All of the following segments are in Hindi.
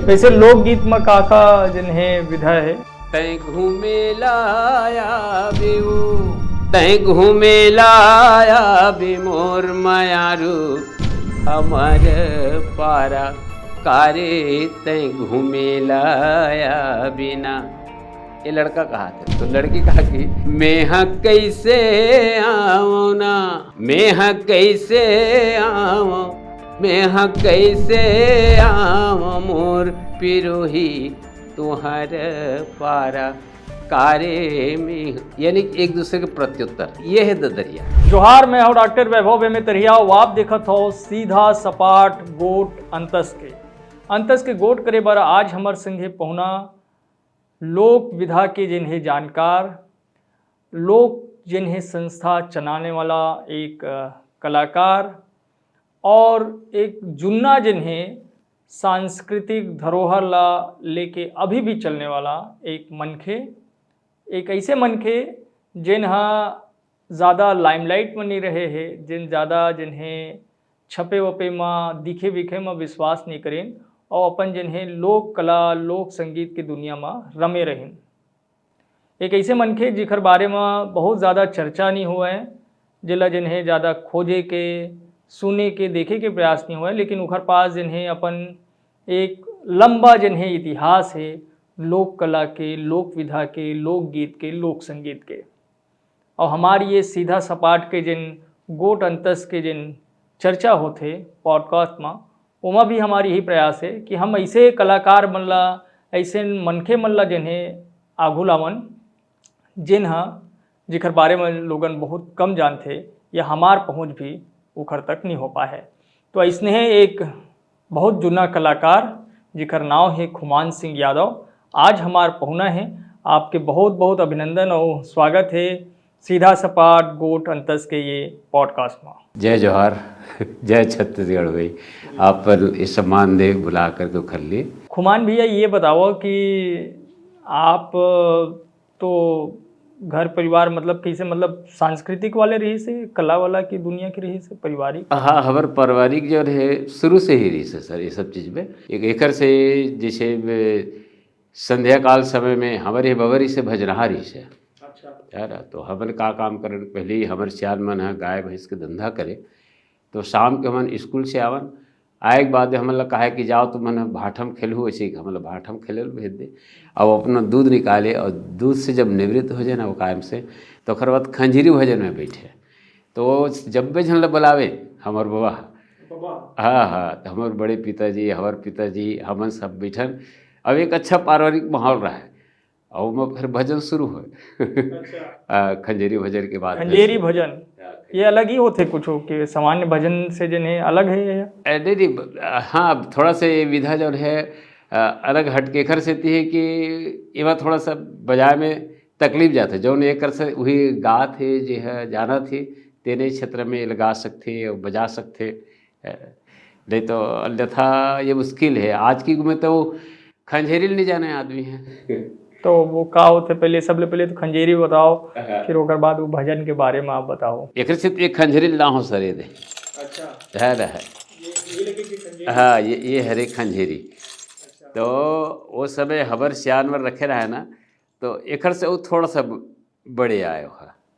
वैसे लोकगीत में काका जिन्हें विधा है तै घूमे लाया बेऊ तै घूमे लाया बे मोर मायारू हमार पारा कारे तै घूमे लाया बिना। ये लड़का कहा था तो लड़की कहा कि मैं कैसे आऊँ ना, मैं कैसे आऊँ, मैं कैसे आऊँ मोर पिरोही तुहार पारा कारे में, यानी एक दूसरे के प्रत्युत्तर। ये है ददरिया। जोहार, मैं हूँ डॉक्टर वैभव बेमे तरिया। आप देखत हो सीधा सपाट गोट अंतस के गोट करे बार आज हमार संगे पहुना लोक विधा के जिन्हें जानकार, लोक जिन्हें संस्था चलाने वाला एक कलाकार और एक जुन्ना जिन्हें सांस्कृतिक धरोहर ला लेके अभी भी चलने वाला एक मनखे, एक ऐसे मनखे जिन्हा ज़्यादा लाइमलाइट में नहीं रहे हैं, ज़्यादा जिन्हें छपे वपे में दिखे विखे में विश्वास नहीं करें और अपन जिन्हें लोक कला लोक संगीत की दुनिया में रमे रहें। एक ऐसे मनखे जिखर बारे में बहुत ज़्यादा चर्चा नहीं हुआ है, जिला जिन्हें ज़्यादा खोजे के सुने के देखे के प्रयास नहीं हुआ है, लेकिन उखर पास जिन्हें अपन एक लंबा जिन्हें इतिहास है लोक कला के, लोक विधा के, लोक गीत के, लोक संगीत के। और हमारी ये सीधा सपाट के जिन गोट अंतस के जिन चर्चा होते पॉडकास्ट में, उमा भी हमारी यही प्रयास है कि हम ऐसे कलाकार मनला, ऐसे मनखे मनला जिन्हें आगू लावन, जिन्हा जिखर बारे में लोगन बहुत कम जानते या हमार पहुँच भी उखर तक नहीं हो पाए है। तो ऐसने है एक बहुत जुना कलाकार जिखर नाम है खुमान सिंह यादव, आज हमार पहुना है। आपके बहुत बहुत अभिनंदन और स्वागत है सीधा सपाट गोट अंतस के ये पॉडकास्ट में। जय जोहार, जय छत्तीसगढ़ भाई। आप पर इस सम्मान दे बुला कर तो कर लिए। खुमान भैया, ये बताओ कि आप तो घर परिवार मतलब कैसे, मतलब सांस्कृतिक वाले रही से, कला वाला की दुनिया की रही से, पारिवारिक? हाँ, हमार पारिवारिक जो है शुरू से ही रही से सर ये सब चीज़ में। एक एकर से जैसे संध्या काल समय में हमारे बबरी से भजनहा रही से। अच्छा यार, तो हमन का काम करन पहले ही हमारे सियान मन है गाय भैंस के धंधा करे, तो शाम के हमन स्कूल से आवन, आए के बाद हमन कहा कि जाओ तो मन भाठम खेलू, ऐसे ही हमन भाठम खेले भेज दे। और अपना दूध निकाले और दूध से जब निवृत्त हो जाए ना वो कायम से, तो ओकर बाद खंजीरी भजन में बैठे। तो जब भी झन बुलावे हमार बाबा, हाँ, तो हमारे बड़े पिताजी, हमारे पिताजी, हमन सब बैठन। अब एक अच्छा पारिवारिक माहौल रहा है और मैं फिर भजन शुरू हो। अच्छा। खंजेरी भजन के बाद खंजेरी भजन ये अलग ही होते कुछ हो कि सामान्य भजन से जिन्हें अलग है? नहीं, हाँ, थोड़ा सा ये विधा जो है अलग हटके कर सेती है कि ये थोड़ा सा बजाय में तकलीफ जाते जो एक कर से वही गा थे जो है जाना थी तेने क्षेत्र में लगा सकते और बजा सकते, नहीं तो अन्यथा ये मुश्किल है। आज की में तो खंजेरी नहीं जाने आदमी है। तो वो का होते पहले, सबले पहले तो खंजेरी बताओ, फिर ओकर बाद वो भजन के बारे में आप बताओ। एक से एक खंजेरी ना हो सर ये दे। अच्छा है हाँ, ये हरे खंजेरी। अच्छा। तो वो समय हबर सियान में रखे रहा है ना, तो एक से वो थोड़ा सा बड़े आए हो,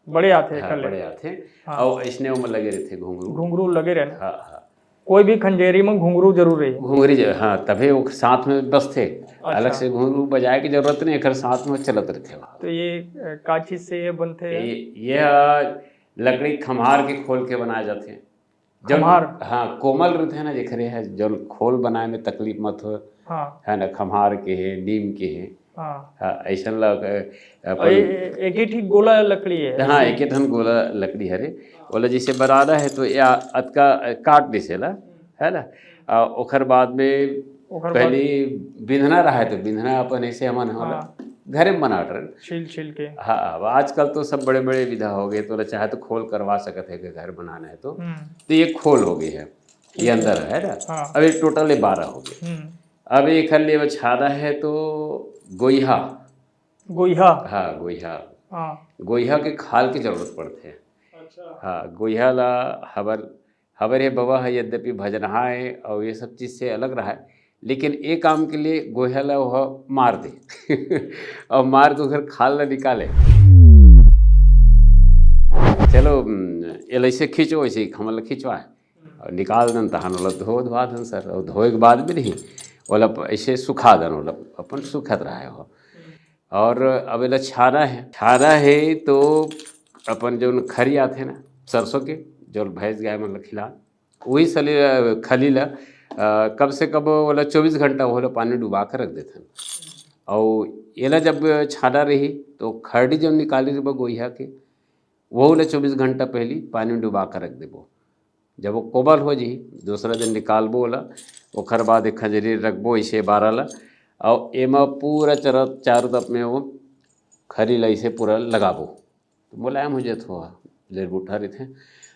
बड़े आते। हाँ, बड़े आते। हाँ। और इसने वो लगे रहते घुंघरू लगे रहे। हाँ, कोई भी खंजेरी में घुंघरू जरूर है। घुंघरी हाँ, तभी वो साथ में बस थे। अच्छा। अलग से घुंघरू बजाए की जरूरत नहीं, एक साथ में चलत रहते। तो ये का चीज से ये बनते हैं? ये लकड़ी खम्हार के खोल के बनाए जाते हैं। खम्हार? हाँ, कोमल रहते हैं ना, दिखरे है जो खोल बनाए में तकलीफ मत हो। हाँ, है ना, खम्हार के है, नीम के है। हाँ, ऐसा एक ही ठीक गोला लकड़ी है। हाँ, एक ही धन गोला लकड़ी हरे बोला जैसे बनाना है तो या अतका काट दिसेला, है ना। ओखर बाद में पहले बिंधना रहा है तो बिंधना अपन ऐसे हमन होला घरे में बना रहे छील के। हाँ, आजकल तो सब बड़े बड़े विधा हो गए, तो चाहे तो खोल करवा सकते है कि घर बनाना है तो ये खोल हो गई है, ये अंदर है ना। हाँ। अब एक टोटल 12 हो गए। अब एक हल्ले छादा है तो गोइहा। हाँ, गोइहा के खाल की जरूरत पड़ती है। अच्छा। हाँ, गोइहा ला हबर है बाबा है, यद्यपि भजनहा है और ये सब चीज़ से अलग रहा है, लेकिन एक काम के लिए गोया ला वह मार दे और मार के उधर खाल ला निकाले। चलो ये ऐसे खींचो, वैसे ही हमला खींचवाए और निकाल दन तहन वाला धोवा दन सर, और धोए के बाद भी नहीं वाला ऐसे सुखा दन वाला अपन सुखत रहा है वो। और अब ये छाना है तो अपन जो खरी आते ना सरसों के जो भैंस गाय मतलब खिला वही सली खली ला कम से कम वाला 24 घंटा वो पानी डुबा कर रख देते हैं। और ये जब छाना रही तो खरडी जब निकाली रही गोइया के वो 24 घंटा पहले पानी में डुबा कर रख देबो। जब वो कोमल हो जी दूसरा दिन निकालबो ला, ओखर बाद एक खजरी रखबो ऐसे 12 ला, और एमा पूरा चारों तरफ में वो खरी ला ऐसे पूरा लगाबो तो मुलायम हो जात हो लेर उठा रहे थे।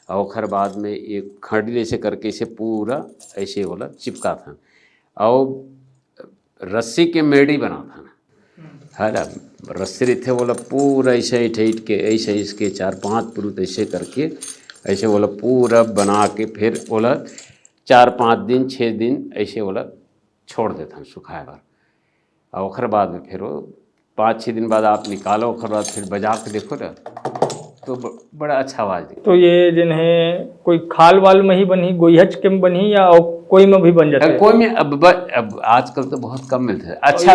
और ओखर बाद में एक खरडी ऐसे करके इसे पूरा ऐसे वाला चिपका था और रस्सी के मेड़ी बना था है ना, रस्सी रहते बोला पूरा ऐसे ठेठ के ऐसे इसके 4-5 पुरुत ऐसे करके ऐसे बोला पूरा बना के फिर बोला 4-5 दिन 6 दिन ऐसे बोला छोड़ देता हूँ सुखाए बार। और ओखर बाद में फिर वो 5-6 दिन बाद आप निकालो, ओखर बाद फिर बजा के देखो ना तो बड़ा अच्छा आवाज़ दिखता। तो ये जिन्हें कोई खाल वाल में ही बनी गोइहच के में बनी या कोई में भी बन जाता है? कोई में अब आजकल तो बहुत कम मिलते हैं। अच्छा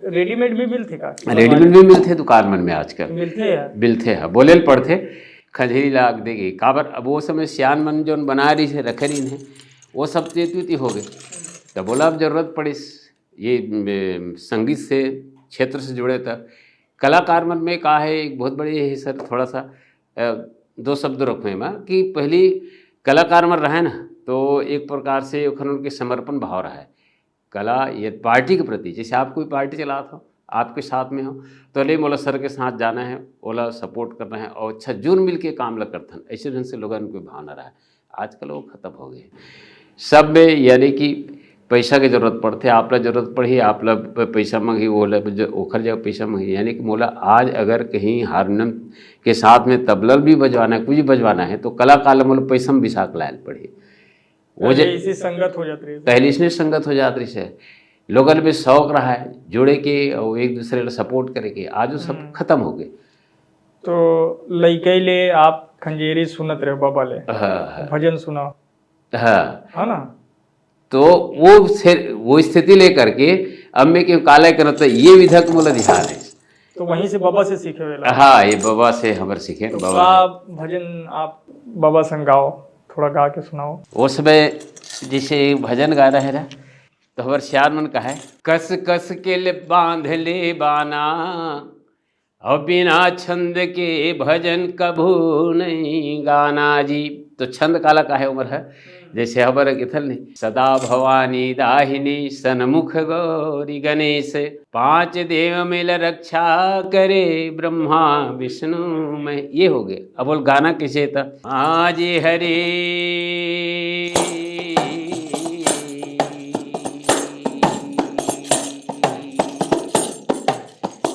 रेडीमेड भी मिलते का? रेडीमेड भी मिलते हैं दुकान में आजकल मिलते हैं बोले पड़ते खजरी लाग देगी काबर। अब वो समय सियान मन जो बना रही है रखे रही है वो सब तेती हो गए तो बोला अब जरूरत पड़ी ये संगीत से क्षेत्र से जुड़े था कलाकार मन में कहा है एक बहुत बड़ी है सर। थोड़ा सा 2 शब्द रखें मैं कि पहली कलाकार मन रहे ना तो एक प्रकार से उनके समर्पण भाव रहा है कला ये पार्टी के प्रति। जैसे आप कोई पार्टी चला था आपके साथ में हो तो ले मोला सर के साथ जाना है ओला सपोर्ट करना है और अच्छा जुड़ मिल के काम लग करते हैं ऐसे ढंग से लोगों को भावना रहा है। आजकल वो खत्म हो गए सब में, यानी कि पैसा की जरूरत पड़ते आप ला जरूरत पड़ी आप ला पैसा मंगी ओला ओखर जगह पैसा मंगी। यानी कि मोला आज अगर कहीं हारमोनियम के साथ में तबला भी बजवाना है कुछ भी बजवाना है तो कलाकार मोला पैसा में बिसाक लायल पड़ी। वो इसी संगत हो जाती है पहले इसने संगत हो जाती है लोगों में शौक रहा है जुड़े के और एक दूसरे को सपोर्ट करे के। आज वो सब खत्म हो गए। तो लइके ले आप खंजेरी सुनत रहे बाबा ले भजन सुनाओ है ना तो वो स्थिति लेकर के अब मैं क्यों काला करता ये विधक मूल ध्यान है तो वहीं से बाबा से सीखे हुए। हाँ ये बाबा से हमारे सीखे तो बाबा भजन आप बाबा संग गाओ थोड़ा गा के सुनाओ। वो समय जैसे भजन गा रहे ना तो हमारे श्यार मन का है कस कस के ले बांध ले बाना और बिना छंद के भजन कभू नहीं गाना जी। तो छंद काला का है उम्र है जैसे हमारे किथल ने सदा भवानी दाहिनी सन्मुख गौरी गणेश 5 देव मिल रक्षा करे ब्रह्मा विष्णु में ये हो गए। अब बोल गाना किसे था आज हरे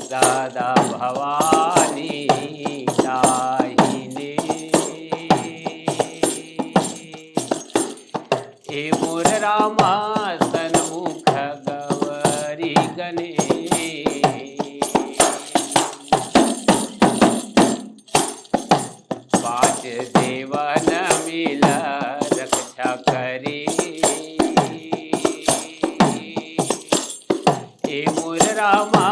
सदा भवानी दाहिनी ए मोर रामा सन्मुख गौरी गणेश 5 देवन मिल रक्षा करी ए मोर रामा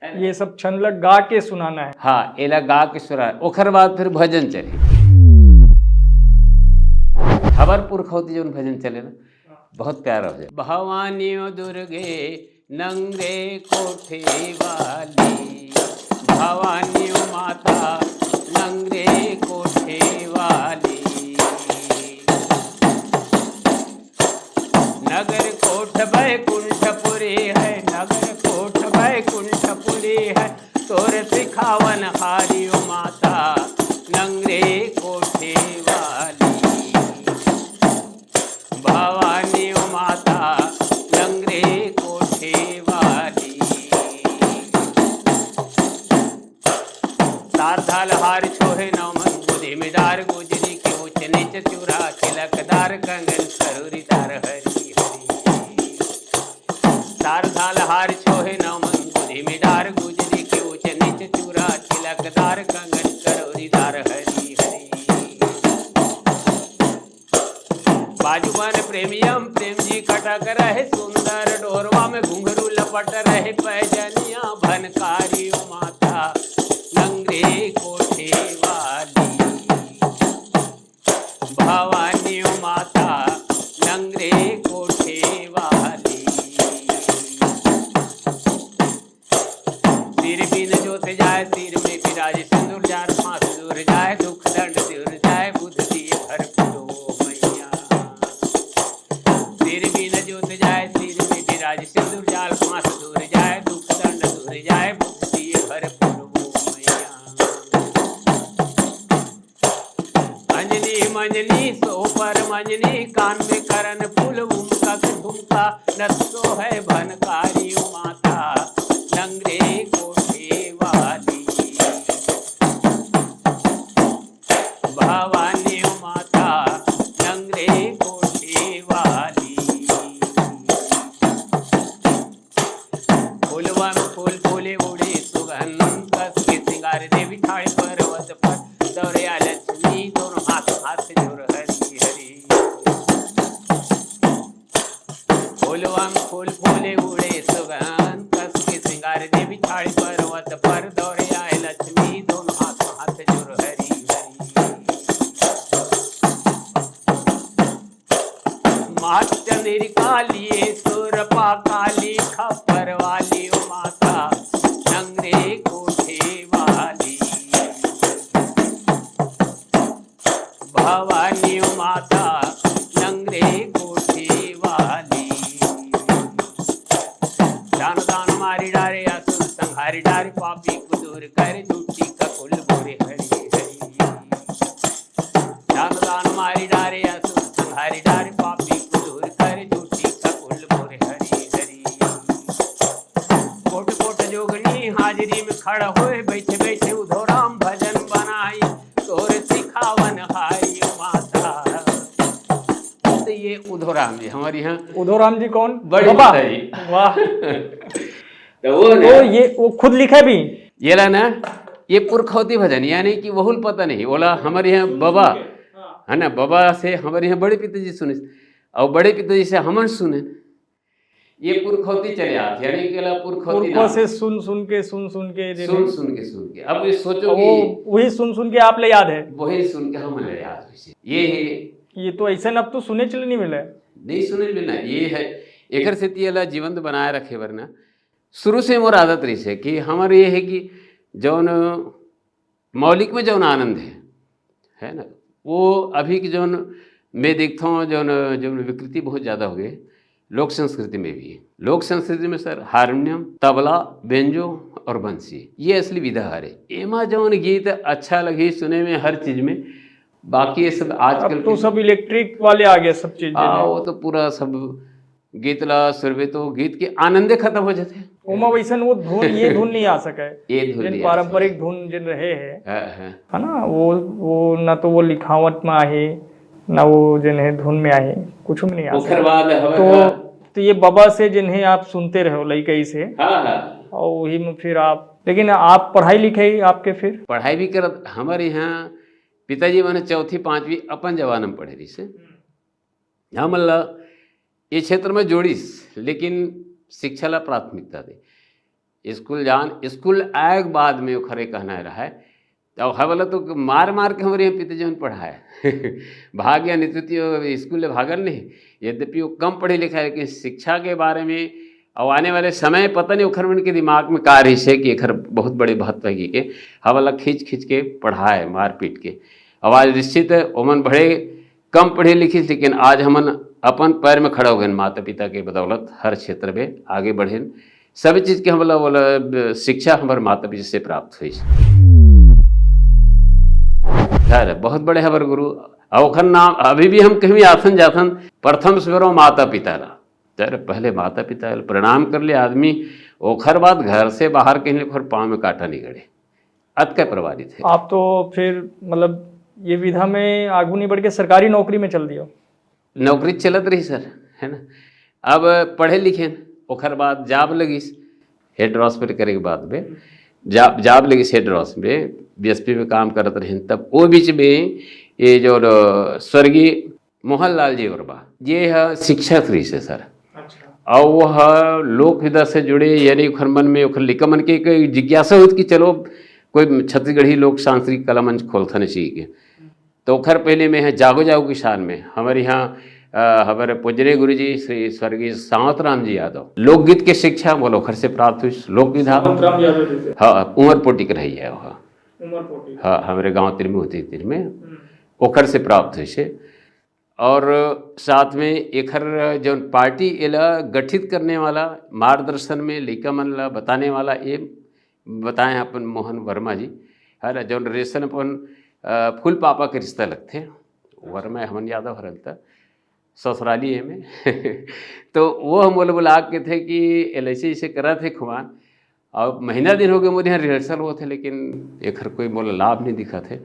ये सब छंद गा के सुनाना है। हाँ, एला गा के सुना, ओखर बाद फिर भजन चले। हमार पुरखौती जो भजन चले ना, बहुत प्यारा हो जाए। भवानी दुर्गे नंगे कोठे वाली, भवानी माता नंगे कोठे वाली, नगर कोठ बैकुंठपुरी है, नगर कोठ बैकुंठपुरी है, तोर सिखावन हारी माता नंगे कोठे वाली, भवानी माता नंगे कोठे वाली। तारधाल हार छोहे नौमन बुद्धि में डार गुजरी के उच्च नीच चूरा तिलकदार कंगन करूरीदार हरी हरी। तारधाल हार छोहे नौमन बुद्धि में डार गुजरी के उच्च नीच चूरा तिलकदार कंगन करूरीदार हरी हरी। बाजूबन प्रेमियम प्रेम जी कटक रहे सुंदर, डोरवा में घुंघरू लपट रहे पैजनिया भनकारी माता नंगे कोठे वाली, भवानी माता नंगे कोठे वाली। सिर बिन जोत जाए सिर में विराज सिंदूर जार, फांस दूर जाए दुख दंड दूर जाए, बुद्ध दिए भरपूर मैया। सिर बिन जोत जाए सिर में विराज सिंदूर जाल, फांस दूर जाए दुख दंड दूर जाए, बुद्ध दिए भरपूर मैया। अंजनी मंजनी सो पर मंजनी, कान में करन फूल उमका झुमका, नसो है भनकारी माता नंगे कोठे वाली, भवानी माता नंगे कोठे वाली। फूलवा में फूल फूले उड़े सुगंध, कस के सिंगार देवी ठाड़ पर्वत पर, दौड़या लक्ष्मी दोनों हाथ हाथ जोड़ हरी हरी। फूलवा में फूल फूले उड़े सुगंध, कस के सिंगार देवी ठाड़ पर्वत पर, दौड़या लक्ष्मी दोनों हाथ हाथ जोड़ हरी हरी। मात चंद्रिका लिए सुरपा काली, खप्पर वाली माता नंगे कोठे वाली, भवानी माता नंगे कोठे वाली। दान दान मारी डारे असुर संहारी डारे, पापी को दूर कर झूठी ककुल बुरे हरी हरी। दान दान मारी डारे असुर संहारी डारे, पापी को दूर कर झूठी ककुल बुरे हरी हरी। कोट कोट जोगनी हाजरी में खड़ा होए, बैठे बैठे उधोराम भजन बनाई, तोर सिखावन हारी माता। तो ये उधोराम जी हमारे यहाँ। उधोराम जी कौन? बड़ी बाबा माता जी। वाह। तो वो तो ये वो खुद लिखे भी ये ला ना, ये पुरखौती भजन, यानी कि वहुल पता नहीं बोला हमारे यहाँ बाबा है ना, बाबा से हमारे यहाँ बड़े पिताजी सुने और बड़े पिताजी से हमन सुने, ये पुरखौती चले आते, यानी कि पुरखौती पुरखों से सुन सुन के सुन सुन के सुन के। अब ये सोचो कि वही सुन के आप ले याद है, वही सुन के हम ले याद हुई। ये तो ऐसे अब तो सुने चले नहीं मिले, नहीं सुने लेना, ये है एकर से तीला जीवंत बनाए रखे वरना शुरू से मोर आदत रही है कि हमारे ये है कि जौन मौलिक में जौन आनंद है ना, वो अभी की जौन मैं देखता हूँ जौन जौन विकृति बहुत ज़्यादा हो गई लोक संस्कृति में भी। लोक संस्कृति में सर हारमोनियम, तबला, बेंजो और बंसी ये असली विधा है। एमा जौन गीत अच्छा लगे सुने में हर चीज में, बाकी ये सब आजकल तो सब इलेक्ट्रिक वाले आ गए सब चीजें। वो तो पूरा सब गीतला सुरवे तो गीत के आनंदे खत्म हो जाते हैं। ओमा वैसन वो धुन ये धुन नहीं आ सके, ये धुन जिन पारंपरिक धुन जिन रहे है ना, वो ना तो वो लिखावट में आहे ना वो जिन्हें धुन में आहे, कुछ में नहीं आ सके। तो ये बाबा से जिन्हें आप सुनते रहो लड़कई से, और वही में फिर आप, लेकिन आप पढ़ाई लिखाई आपके फिर पढ़ाई भी कर हमारे यहाँ पिताजी मैंने चौथी पांचवी अपन जवान में पढ़े रही से। हाँ मल्ला ये क्षेत्र में जोड़ीस, लेकिन शिक्षा ला प्राथमिकता दे। स्कूल जान स्कूल आए के बाद में खरे कहना रहा है। अब हवला तो मार मार के हमारे यहाँ पिता जीवन पढ़ा है भाग या नित्य स्कूल भागल नहीं, यद्यपि वो कम पढ़े लिखा है, लेकिन शिक्षा के बारे में और आने वाले समय पता नहीं उखर के दिमाग में का रही है कि एखर बहुत बड़े महत्व है कि हवला खींच खींच के पढ़ाए मार पीट के। आवाज निश्चित ओमन बड़े कम पढ़े लिखे, लेकिन आज हमन अपन पैर में खड़ा हो गए माता पिता के बदौलत हर क्षेत्र में आगे बढ़े। सब चीज़ के हमला बोला शिक्षा हमारे माता पिता से प्राप्त हुई है। बहुत बड़े हमारे गुरु अवखर नाम अभी भी हम कहीं आथन जाथन प्रथम स्मरो माता पिता ला, चाहे पहले माता पिता प्रणाम कर ले आदमी, ओखर बाद घर से बाहर कहीं फिर पाँव में कांटा नहीं गड़े, अत के प्रभावित है। आप तो फिर मतलब ये विधा में आगू नहीं बढ़ के सरकारी नौकरी में चल दिया? नौकरी चलत रही सर, है ना। अब पढ़े लिखे ओखर बाद जॉब लगी हेड रॉस पर करे के बाद में जॉब लगी हेड रॉस में बीएसपी में काम करत रहे। तब वो बीच में ये जो स्वर्गीय मोहनलाल जी वर्मा ये है शिक्षक रही से सर। अच्छा। और वह लोक विधा से जुड़े, यानी उखर मन में उखर लिखा मन के एक जिज्ञासा हुई कि चलो कोई छत्तीसगढ़ी लोक सांस्कृतिक कला मंच खोलता चाहिए। तो उखर पहले में है जागो जागो की शान में हमारे यहाँ हमारे पूजनीय गुरु जी श्री स्वर्गीय सावतराम जी यादव लोकगीत के शिक्षा बोलो खर से प्राप्त हुई। लोक विधा हाँ उमरपोटी के रही है वह, हाँ हमारे गांव तिर में होती तिर में ओखर से प्राप्त हुई से। और साथ में एखर जो पार्टी एला गठित करने वाला मार्गदर्शन में लइका मन ला बताने वाला ये बताए अपन मोहन वर्मा जी है ना। जो रेशन अपन फूल पापा के रिश्ता लगते वर्मा हमन यादव हरलता ससुराली है में तो वो हम बुला के थे कि ऐसे ऐसे करा थे खुमान। और महीना दिन हो गए मुझे यहाँ रिहर्सल हुआ थे, लेकिन एखर कोई मोला लाभ नहीं दिखा थे।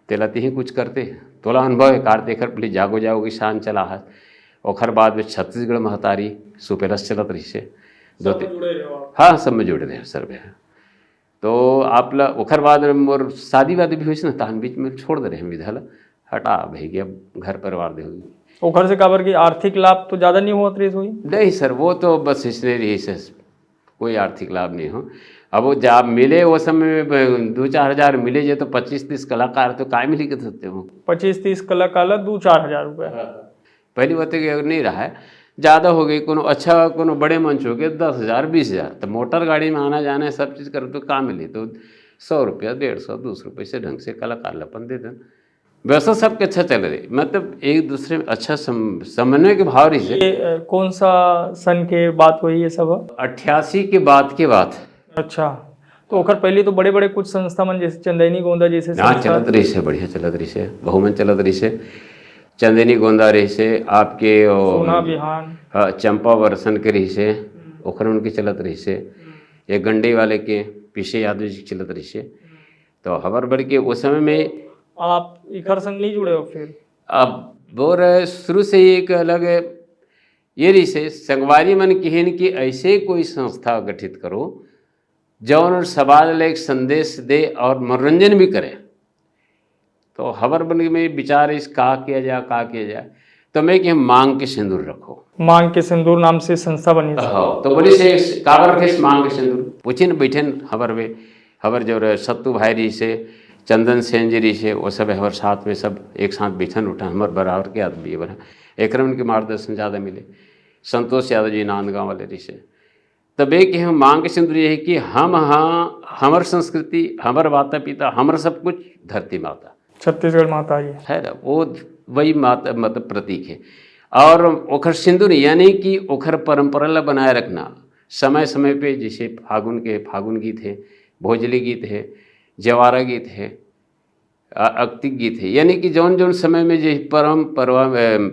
तेलाती ही कुछ करते तोला अनुभव है कार देखकर पहले जागो जागो की शान चला है। ओखर बाद में छत्तीसगढ़ महतारी सुपेलस चलत रही से दो तीन, हाँ सब में जुड़े रहे सर में। तो आप ला ओखर बाद मोर शादी वादी भी हुई ना, तहन बीच में छोड़ दे रहे हैं विधा ला, हटा भाई गया घर परिवार दे हुई। ओखर से काबर की आर्थिक लाभ तो ज़्यादा नहीं हुआ हुई? नहीं सर, वो तो बस इसने रही से कोई आर्थिक लाभ नहीं हो। अब वो जब मिले वो समय में 2-4 हज़ार मिले जे, तो 25-30 कलाकार तो काय मिली के सकते हो 25-30 कलाकार 2-4 हज़ार रुपये। पहली बात नहीं रहा है, ज़्यादा हो गई कोनो अच्छा कोनो बड़े मंच हो गए 10,000 20,000। तो मोटर गाड़ी में आना जाना सब चीज़ करो तो कहाँ मिले, तो 100 रुपया 150 200 रुपये से ढंग से कलाकार लपन दे दें। वैसा सबके अच्छा चल रही, मतलब एक दूसरे में अच्छा समन्वय के भाव रही से। ये कौन सा सन के बात हुई ये सब? 88 के बाद के बात। अच्छा, तो ओखर पहले तो बड़े बड़े कुछ संस्था मन जैसे चंदैनी गोंदा जैसे हाँ चलत रही से, बढ़िया चलत रही से, बहुमन चलत रही से, चंदैनी गोंदा रही से आपके सोना बिहान, हाँ चंपा वर्सन के रही से ओखर उनकी चलत रही से, ये गंडे वाले के पीछे यादव जी चलत रही से। तो हबर बढ़ के उस समय में आप इखर संग नहीं जुड़े हो फिर? अब बोर शुरू से ही एक अलग ये रही से संगवारी मन कहन कि ऐसे कोई संस्था गठित करो जौन समाज में एक संदेश दे और मनोरंजन भी करे। तो हबर बन में विचार इस का किया जाए तो मैं कि मांग के सिंदूर रखो। मांग के सिंदूर नाम से संस्था बनी। हाँ तो बोली से काबर के मांग के सिंदूर पूछे न बैठे हबर में, हबर जो सत्तू भाई जी से चंदन सेन जी से वो सब हमारे साथ में सब एक साथ बैठन उठन हमारे बराबर के आदमी बना एक उनके मार्गदर्शन ज़्यादा मिले। संतोष यादव जी नांदगांव वाले रही से तब एक कि हम मांग के सिंदूर ये है कि हम हाँ हमार संस्कृति हमार माता पिता हमारा सब कुछ धरती माता छत्तीसगढ़ माता है ना, वो वही माता मतलब प्रतीक है। और ओखर सिंदूर यानी कि ओखर परंपरा ला बनाए रखना समय समय पे, जैसे फागुन गीत है, भोजली गीत है, जवारा गीत है, अक्तिक गीत है, यानी कि जौन जौन समय में जो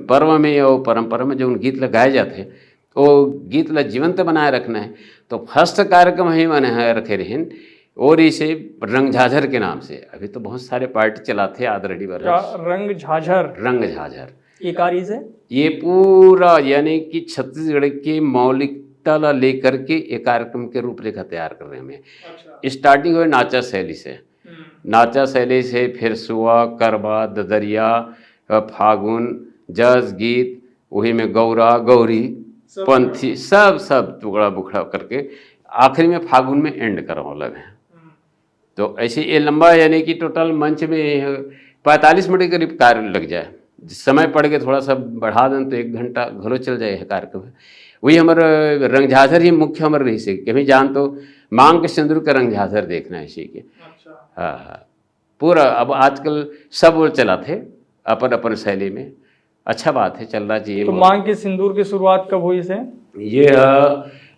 पर्व में और परंपरा में जौन गीत लगाए जाते हैं वो गीत ला जीवंत बनाए रखना है। तो फर्स्ट कार्यक्रम ही मैंने रखे रहें और इसे रंग झाझर के नाम से। अभी तो बहुत सारे पार्टी चलाते हैं आदरड़ी बार रंग झाझर ये कार्य से ये पूरा यानी कि छत्तीसगढ़ की मौलिकता ला लेकर के एक कार्यक्रम के रूपरेखा तैयार कर रहे हैं। अच्छा। स्टार्टिंग हुई नाचा शैली से, नाचा शैली से फिर सुआ करबा ददरिया फागुन जज गीत, वही में गौरा गौरी पंथी सब टुकड़ा बुकड़ा करके आखिरी में फागुन में एंड करवा लगे। तो ऐसे ये लंबा यानी कि टोटल मंच में 45 मिनट के करीब कार्य लग जाए, समय पड़ के थोड़ा सा बढ़ा दें तो 1 घंटा घरो चल जाए है कार्यक्रम। वही हमारे रंग झांझर ही मुख्य हमारे रही से कभी जान तो मांग के सिंदूर का रंग झांझर देखना है इसी के। हाँ हाँ पूरा अब आजकल सब वो चला थे अपन अपन शैली में, अच्छा बात है, चल रहा चाहिए। तो मांग के सिंदूर की शुरुआत कब हुई से? ये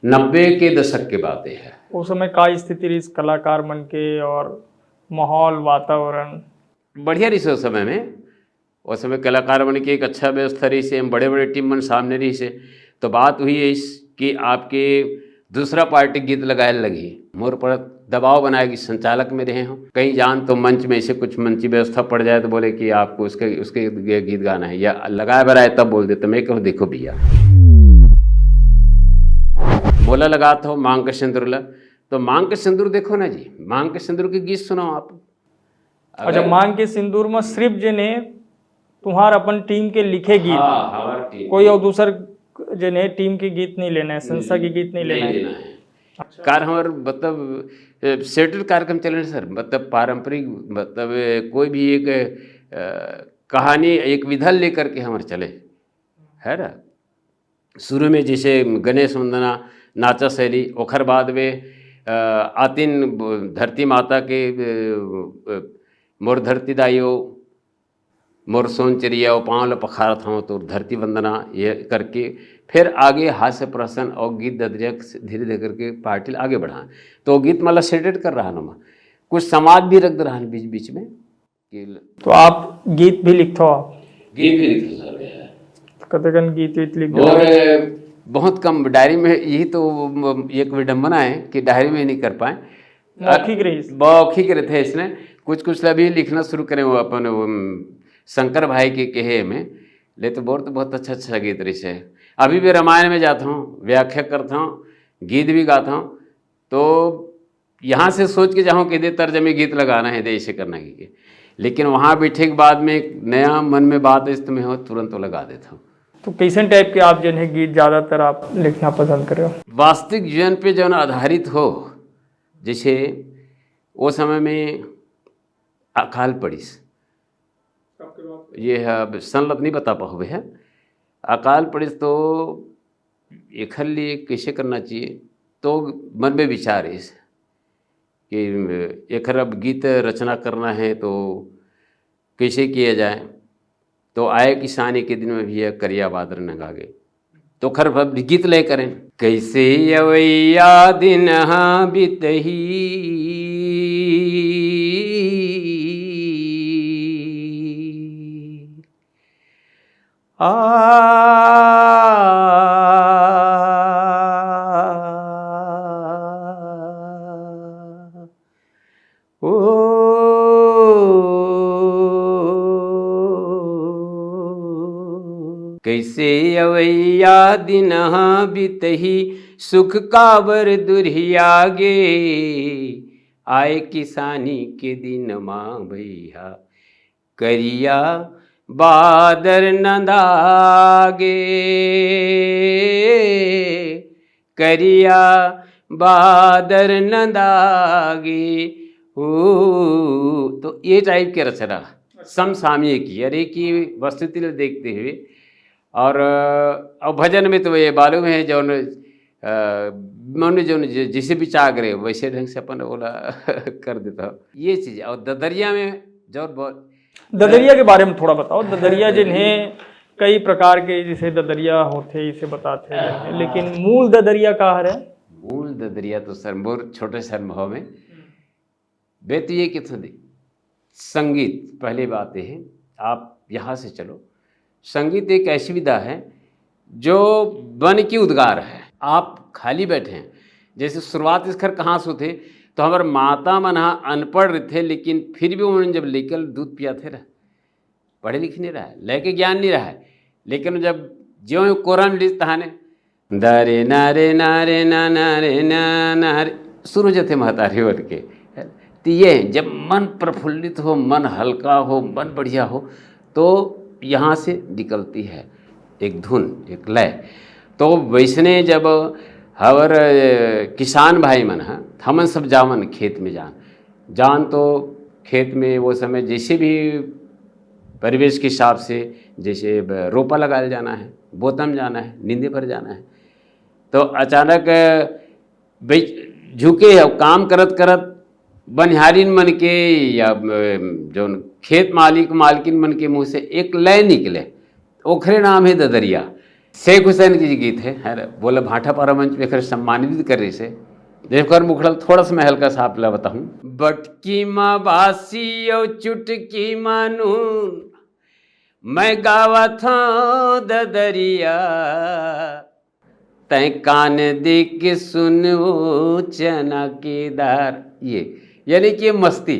90 के दशक के बातें है। उस समय का स्थिति रही इस कलाकार मन के और माहौल वातावरण? बढ़िया रही से उस समय में। उस समय कलाकार मन की एक अच्छा व्यवस्था रही से, हम बड़े बड़े टीम मन सामने रही से। तो बात हुई है कि आपके दूसरा पार्टी गीत लगाए लगी, मोर पर दबाव बनाया कि संचालक में रहे हों कहीं जान तो मंच में ऐसे कुछ मंची व्यवस्था पड़ जाए तो बोले कि आपको उसके गीत गाना है या लगाए बनाए, तब बोल देते। मैं कहूँ देखो भैया बोला लगा था मांग का सिंदूर ला, तो मांग के सिंदूर देखो ना जी, मांग के सिंदूर के गीत सुनो आप। अच्छा मांग के सिंदूर में सिर्फ जिने तुम्हार अपन टीम के लिखे गीत, हाँ, कोई और दूसर जिन्हें टीम के गीत नहीं लेना है, संस्था के गीत नहीं लेना है। अच्छा। कार हमारे मतलब सेटेड कार्यक्रम चल रहे सर, मतलब पारंपरिक मतलब कोई भी एक कहानी एक विधा लेकर के हमारे चले है ना। शुरू में जैसे गणेश वंदना नाचा शैली, ओखर बाद में आतिन धरती माता के मोर धरती दाइयो मोर सोन चिड़िया पाँव पखारा था तो धरती वंदना ये करके फिर आगे हास्य प्रसन्न और गीत ददरिया धीरे धीरे करके पार्टी आगे बढ़ा। तो गीत मतलब सेटेड कर रहा ना, कुछ समाज भी रख दे रहा है बीच बीच में। तो आप गीत भी लिखते हो? आप गीत भी लिखते सर, कतकन गीत लिख और बहुत कम डायरी में। यही तो एक विडम्बना है कि डायरी में नहीं कर पाए, मौखिक रहे थे इसने। कुछ अभी लिखना शुरू करें वो अपन शंकर भाई के कहे में ले, तो बहुत अच्छा गीत रही है। अभी भी रामायण में जाता हूँ, व्याख्या करता हूँ, गीत भी गाता हूँ। तो यहाँ से सोच के जाऊँ कि दे तर्जमे गीत लगाना है, दे ऐसे करना है, लेकिन वहाँ बैठे के बाद में एक नया मन में बात इस में हो तुरंत तो लगा देता हूँ। तो कैसे टाइप के आप जिन्हें गीत ज़्यादातर आप लिखना पसंद करे हो? वास्तविक जीवन पे जो आधारित हो, जैसे वो समय में अकाल पड़िस, ये है संलत नहीं बता पाओ है। अकाल पड़िस तो एक लिए कैसे करना चाहिए, तो मन में विचार है कि एक अब गीत रचना करना है तो कैसे किया जाए। तो आए किसानी के दिन में भी है करिया बादर नगागे, तो खर गीत ले करें। कैसे अवैया दिन बीतही कैसे अवैया दिन बीतही सुख काबर दुरियागे, आए किसानी के दिन माँ भैया करिया बादर नंदागे, करिया बादर नंदागे। तो ये टाइप के रचना समसामयिक की अरे की वस्तुति देखते हुए। और भजन में तो ये मालूम है जो मन जो जिसे भी चाह रहे वैसे ढंग से अपन बोला कर देता ये चीज़। और ददरिया में जो ददरिया के बारे में थोड़ा बताओ। ददरिया जिन्हें कई प्रकार के जैसे ददरिया होते इसे बताते हैं, लेकिन मूल ददरिया कहाँ है? मूल ददरिया तो सरमोर छोटे सरमोह में बेत ये कि संगीत पहले बात है। आप यहाँ से चलो, संगीत एक ऐसी विधा है जो मन की उद्गार है। आप खाली बैठे हैं, जैसे शुरुआत इस घर कहाँ से थे तो हमारे माता मना अनपढ़ थे, लेकिन फिर भी उन्होंने जब लेकर दूध पिया थे, पढ़े लिखे नहीं रहा है, लेके ज्ञान नहीं रहा है, लेकिन जब ज्यों कोरम लिख तहाने दारे नारे नारे ना नारे ना नारे शुरू जते महतारी बोल के। तो ये जब मन प्रफुल्लित हो, मन हल्का हो, मन बढ़िया हो, तो यहाँ से निकलती है एक धुन, एक लय। तो वैसने जब हवर किसान भाई मन है हमन सब जावन खेत में जान तो खेत में वो समय जैसे भी परिवेश के हिसाब से जैसे रोपा लगाया जाना है, बोतम जाना है, नींदे पर जाना है, तो अचानक झुके काम करत करत बनिहारिन मन के या जो खेत मालकिन मन के मुंह से एक लय निकले, ओखरे नाम है ददरिया। शेख हुसैन की गीत है बोला भाटा पारा मंच पे सम्मानित कर रही से देखो मुखड़ल थोड़ा सा मैं हल्का सा आप बताऊं। बटकी माँ बासी और चुटकी मानून मैं गावा था ददरिया, तय कान दे के सुन वो चना की दार। ये यानी कि मस्ती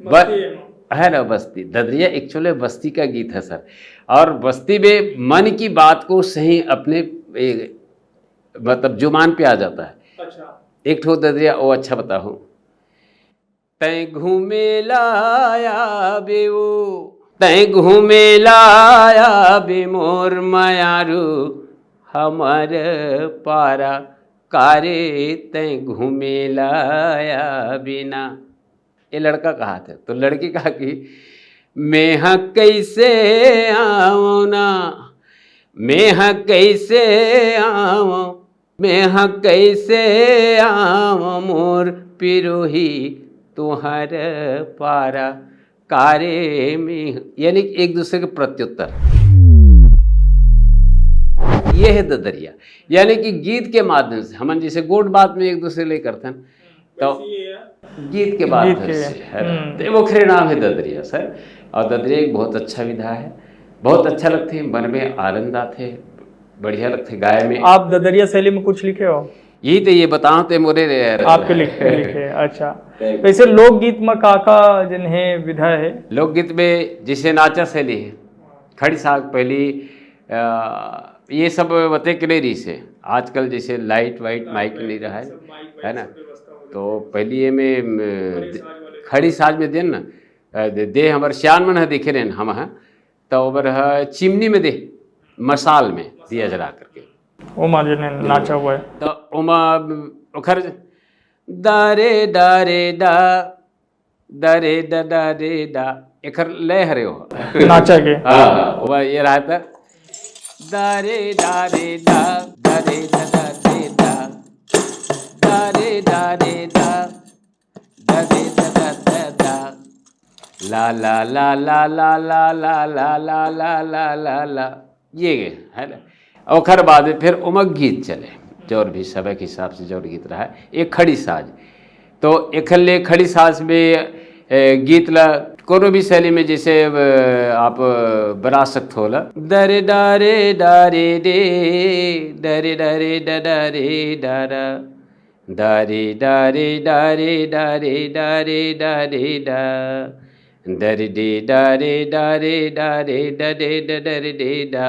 है ना, बस्ती ददरिया एक्चुअली बस्ती का गीत है सर। और बस्ती में मन की बात को सही अपने मतलब जुबान पे आ जाता है। अच्छा। एक ठो ददरिया ओ अच्छा बताऊं। तय घूमे लाया बेवो, तय घूमे लाया बे मोर मायारू हमार पारा कारे तय घूमे लाया बिना। ये लड़का कहा था, तो लड़की कहा कि मैं कैसे आऊँ ना, मैं कैसे आऊँ, मैं कैसे आऊँ मोर पिरोही तुहर पारा कारे में। यानी एक दूसरे के प्रत्युत्तर, ये है ददरिया। यानी कि गीत के माध्यम से हम जैसे गोट बात में एक दूसरे ले करते हैं, तो गीत के माध्यम से है वो खरे नाम है ददरिया सर। और ददरिया एक बहुत अच्छा विधा है, बहुत अच्छा लगते हैं, मन में आनंद आते, बढ़िया लगते गाय में। आप ददरिया शैली में कुछ लिखे हो? यही तो ये बताओ तो मोरे आपके लिखे अच्छा। वैसे लोकगीत में काका जिन्हें विधा है? लोकगीत में जैसे नाचा शैली है, खड़ी साग पहली ये सब बते क्लेरी से। आजकल जैसे लाइट वाइट माइक नहीं रहा है ना, तो पहली ये में खड़ी साज में देन ना दे हमारे श्यान मन है देखे रहे हम हैं, तो ओबर चिमनी में दे मसाल में दिया जला करके ओमा ने नाचा हुआ है। तो ओमा खर दारे दारे दा दारे दा दारे दा एखर लय हरे हो नाचा के। हाँ वो ये रहा था दारे दारे दा दारे दा दारे दा दारे दारे दा दारे दा दा दा ला ला ला ला ला ला ला ला ला ला ला ला ला। ये है ना। और खर बाद में फिर उमक गीत चले, जो भी समय के हिसाब से जो गीत रहा है। एक खड़ी साज, तो एकले खड़ी साज में गीत ला कोनो भी शैली में जैसे आप बना सकते हो ला दरे डारे डारे डे डरे डारे डरे डारा डारे डारे डारे डारे डारे डारे डा डरे डे डारे डारे डारे डरे डरे डे डा।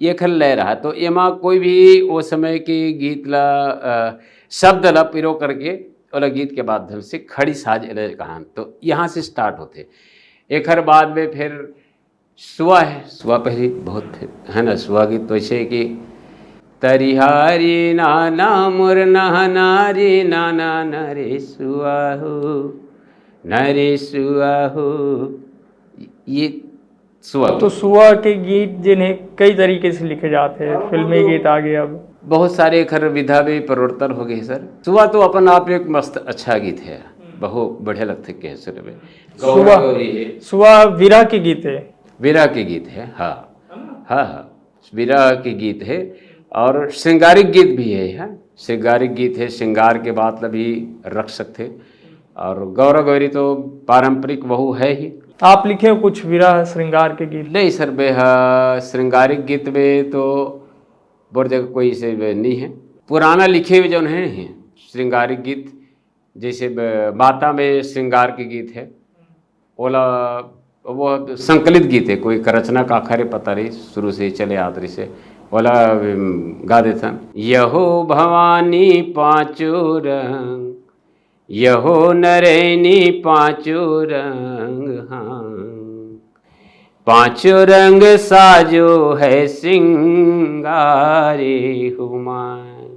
ये खल लय रहा। तो एमा कोई भी वो समय के गीत ला शब्द ला पिरो करके और गीत के माध्यम से खड़ी साज कहान, तो यहाँ से स्टार्ट होते। एक हर बाद में फिर सुआ है, सुआ पहले बहुत है ना। सुआ गीत तो ऐसे कि तरिहारी नाना मुर नारी नाना नरे सुआ हो नरे सुआ हो। ये सुआ, तो सुआ के गीत जिन्हें कई तरीके से लिखे जाते हैं, फिल्मी गीत आ गए, अब बहुत सारे खर विधा भी परिवर्तन हो गए सर। सुआ तो अपन आप एक मस्त अच्छा गीत है, बहुत बढ़िया लगते के सुर में। सुआ विरह के गीत है, विरह के गीत है। हाँ हाँ हाँ, विरह के गीत है। और श्रृंगारिक गीत भी है, श्रृंगारिक गीत है, श्रृंगार के बात भी रख सकते। और गौरव गौरी तो पारंपरिक बहु है ही। आप लिखे हो कुछ विरह श्रृंगार के गीत? नहीं सर, श्रृंगारिक गीत में तो बहुत जगह कोई से नहीं है। पुराना लिखे हुए जो हैं श्रृंगारिक गीत, जैसे माता में श्रृंगार के गीत है, ओला वो संकलित गीत है, कोई रचना का आखिर पता नहीं, शुरू से ही चले आदरी से ओला गा देता। यहो भवानी पांचो रंग, यहो नरैनी पांचो रंग, हाँ पांचों रंग साजो है सिंगारे हुमायूं।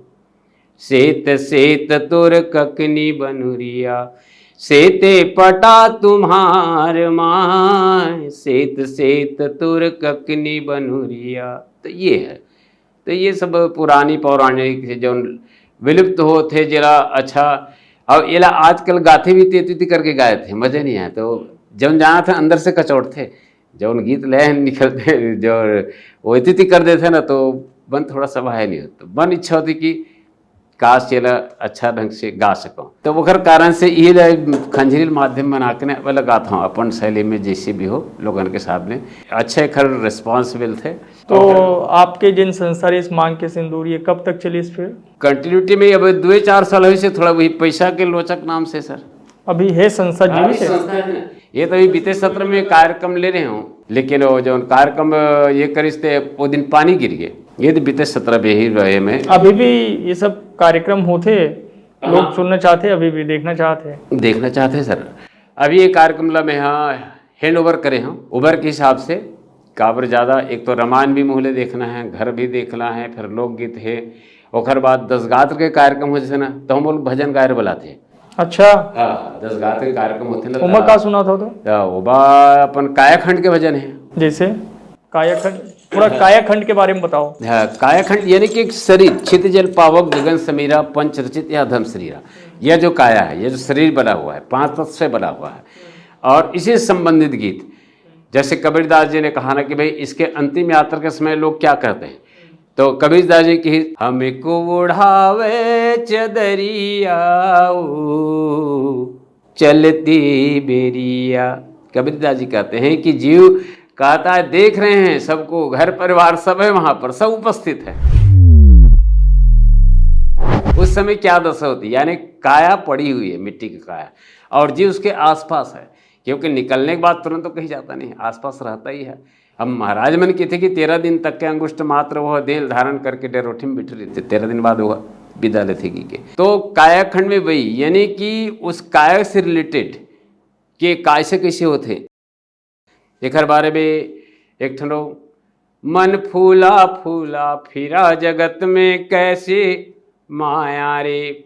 सेत सेत तुर ककनी बनुरिया, सेते पटा तुम्हार माय, सेत सेत तुर ककनी बनुरिया। तो ये है, तो ये सब पुरानी पौराणिक जो विलुप्त हो थे जरा अच्छा। और ये आजकल गाथे भी तेती करके गाए थे, मजे नहीं आए। तो जब जाना था अंदर से कचौड़ थे, जब गीत लय निकलते जो वो तिथि कर देते ना, तो मन थोड़ा सा है नहीं होता, मन इच्छा होती कि काश चला अच्छा ढंग से गा सकूँ। तो वो कारण से ये खंजरील माध्यम बना के वाला गाता हूँ अपन शैली में, जैसे भी हो लोगों के सामने अच्छे खर रिस्पॉन्सिबल थे। तो आपके जिन संसार इस मांग के सिंदूर ये कब तक चली इस फिर कंटिन्यूटी में? अब 2-4 साल हुई से थोड़ा वही पैसा के लोचक नाम से सर अभी है संस्था जीवित है? ये तो अभी बीते सत्र में कार्यक्रम ले रहे हूँ, लेकिन वो जो कार्यक्रम ये करिश्ते वो दिन पानी गिर गए, ये तो बीते सत्र में ही रहे में। अभी भी ये सब कार्यक्रम होते, लोग सुनना चाहते, अभी भी देखना चाहते सर। अभी ये कार्यक्रम में हाँ हैंड ओवर करे हम उबर के हिसाब से काबर ज़्यादा। एक तो रामायण भी मोहले देखना है, घर भी देखना है, फिर लोकगीत है, और बाद 10 गात्र के कार्यक्रम हो जैसे ना, तो हम लोग भजन गायर बुलाते। अच्छा, 10 गात्र के कार्यक्रम होते ना। उमा का सुना था तो ओबा अपन कायाखंड के भजन है। जैसे कायाखंड, थोड़ा कायाखंड के बारे में बताओ। हाँ, कायाखंड यानी कि एक शरीर, छित जल पावक गगन समीरा पंच रचित या धम शरीरा। यह जो काया है, यह जो शरीर बना हुआ है 5 तत्व से बना हुआ है। और इसी संबंधित गीत, जैसे कबीरदास जी ने कहा ना कि भाई इसके अंतिम यात्रा के समय लोग क्या करते हैं, तो कबीरदास जी की हमको उड़ावे चदरिया चलती बेरिया। कबीरदास जी कहते हैं कि जीव कहता है देख रहे हैं सबको, घर परिवार सब है, वहां पर सब उपस्थित है। उस समय क्या दशा होती, यानी काया पड़ी हुई है, मिट्टी की काया, और जीव उसके आसपास है, क्योंकि निकलने के बाद तुरंत तो कहीं जाता नहीं, आसपास रहता ही है। अब महाराज मन की थे कि 13 दिन तक के अंगुष्ठ मात्र वह देह धारण करके डेरोठी में बिठे रहते, 13 दिन बाद वह विदा लेते के। तो कायाखंड में वही, यानी कि उस काया से रिलेटेड के काय से कैसे होते, एक बारे में एक ठनो मन फूला फूला फिरा जगत में कैसे माया रे,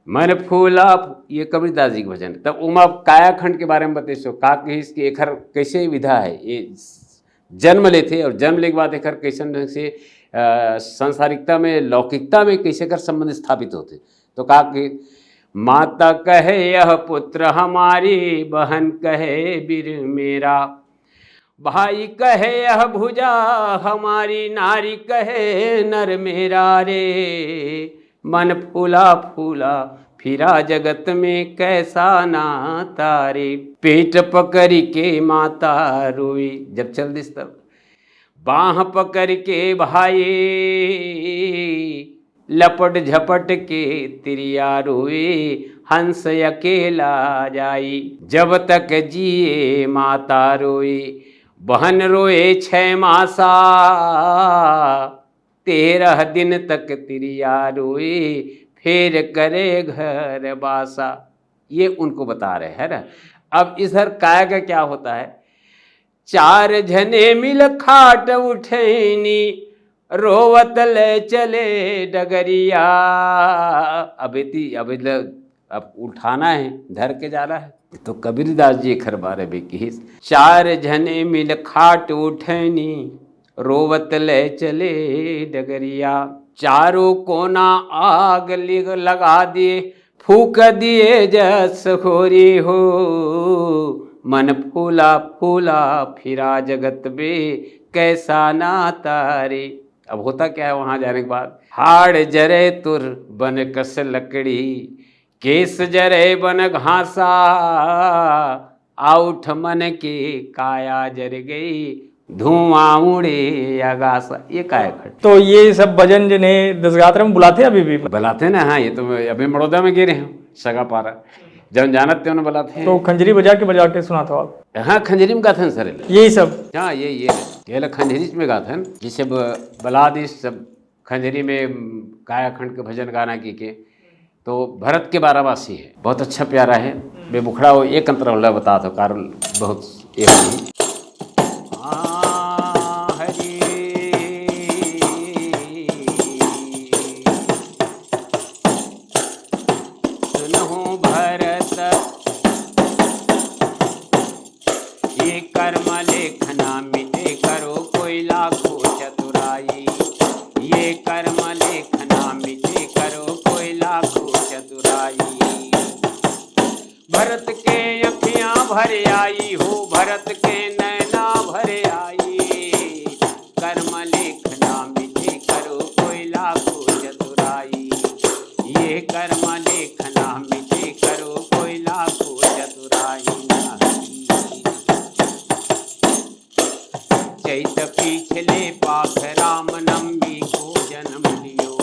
मन फूला, ये कबीरदास जी का भजन। तब उमा कायाखंड के बारे में बताइए का इसकी एक कैसे विधा है, ये जन्म लेते और जन्म लेने के बाद एक कैसे ढंग से सांसारिकता में लौकिकता में कैसे कर संबंध स्थापित होते। तो कहा कि माता कहे यह पुत्र हमारी, बहन कहे वीर मेरा, भाई कहे यह भुजा हमारी, नारी कहे नर मेरा रे, मन फूला फूला फिरा जगत में कैसा नाता रे, पेट पकड़ के माता रोई, जब चल दिस तब बाह पकड़ के भाई, लपट झपट के तिरिया रोए, हंस अकेला जाई, जब तक जिए माता रोए, बहन रोए 6 मासा, 13 दिन तक तिरिया रोए, फिर करे घर बासा। ये उनको बता रहे हैं ना। अब इधर काया का क्या होता है, 4 जने मिल खाट उठैनी, रोवत ले चले डगरिया। अब उठाना है, धर के जाना है। तो कबीरदास जी खर बारे में की 4 जने मिल खाट उठैनी, रोवत ले चले डगरिया, चारों कोना आग लगा दिए, फूक दिए जस खोरी हो, मन फूला फूला फिरा जगत में कैसा नाता रे। अब होता क्या है वहां जाने के बाद, हाड़ जरे तुर बन कस लकड़ी, केस जरे बन घासा, आउठ मन के काया जर गई, धुआं उड़े आगासा। ये कायाखंड। तो ये सब भजन जिन्हें 10 गात्र में बुलाते हैं, अभी भी बुलाते ना। हाँ, ये तो अभी बड़ौदा में गिरे हैं, सगा पारा जब जानते उन्हें बुलाते हैं। तो खंजरी बजा के सुनाता हो आप? हाँ, खंजरी में गाथन सर, यही सब। हाँ, ये खंजरी में गाथन, जिसे बलादी सब खंजरी में कायाखंड के भजन गाना की के। तो भरत के 12वासी है, बहुत अच्छा प्यारा है। बेमुखड़ा वो एक अंतर बता दो, कारण बहुत एक कर्म लेखना मिटे करो कोई लाखों चतुराई, ये कर्म लेखना मिटे करो कोई लाखों चतुराई। भरत के अखियां भर आई हो, भरत के नैना भर आई, कर्म लेखना मिटे करो कोई लाखों चतुराई, ये कर्म लेखना मिटे करो कोई लाखों चतुराई। चैत पीछले पाख राम नवमी को जन्म लियो,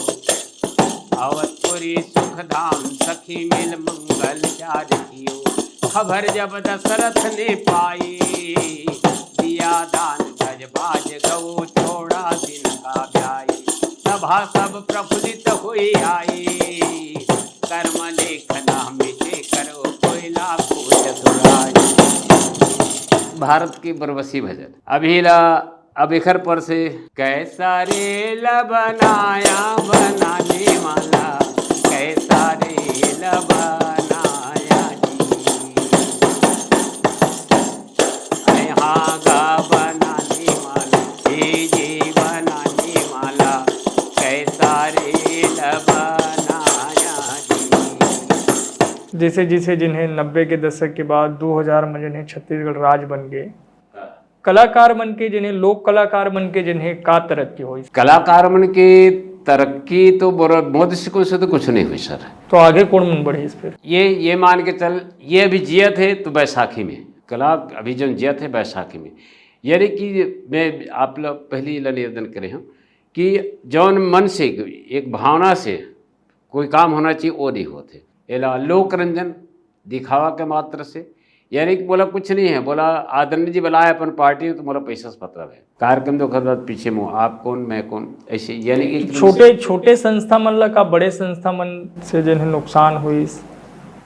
अवधपुरी सुख धाम सखी मिल मंगल चार कियो। खबर जब दशरथ ने पाई, दिया दान गजबाज गौ छोड़ा दिन का ब्याई, सभा सब प्रफुल्लित हुई आई, कर्म लेखना मिटे करो कोई लाखों चतुराई। भारत की बरबसी भजन अभिला अब इखर पर से कैसा रेल बनाया बनाने वाला, कैसा रेल बनाया जी, यहाँ गा बनाने वाला जी बनाने वाला, कैसा रेल बनाया जी। जैसे जैसे जिन्हें 90 के दशक के बाद 2000 में जिन्हें छत्तीसगढ़ राज बन गए, कलाकार बन के जिन्हें लोक कलाकार बन के जिन्हें का तरक्की हुई? कलाकार बन के तरक्की तो मोदी से तो कुछ नहीं हुई सर। तो आगे कौन मन बढ़े इस पर? ये मान के चल, ये अभी जिया थे तो बैसाखी में कला अभी जो जिया थे बैसाखी में, यानी कि मैं आप लोग पहली निवेदन करे हूँ कि जौन मन से एक भावना से कोई काम होना चाहिए वो नहीं होते, एला लोक रंजन दिखावा के मात्र से, यानी कि बोला कुछ नहीं है, बोला आदरणीय जी बुलाए अपन पार्टी में, तुम्हारा पैसा से मतलब है, कार्यक्रम दो खत पीछे मुँह, आप कौन मैं कौन, ऐसे यानी कि छोटे छोटे संस्था मन का बड़े संस्था मन से जिन्हें नुकसान हुई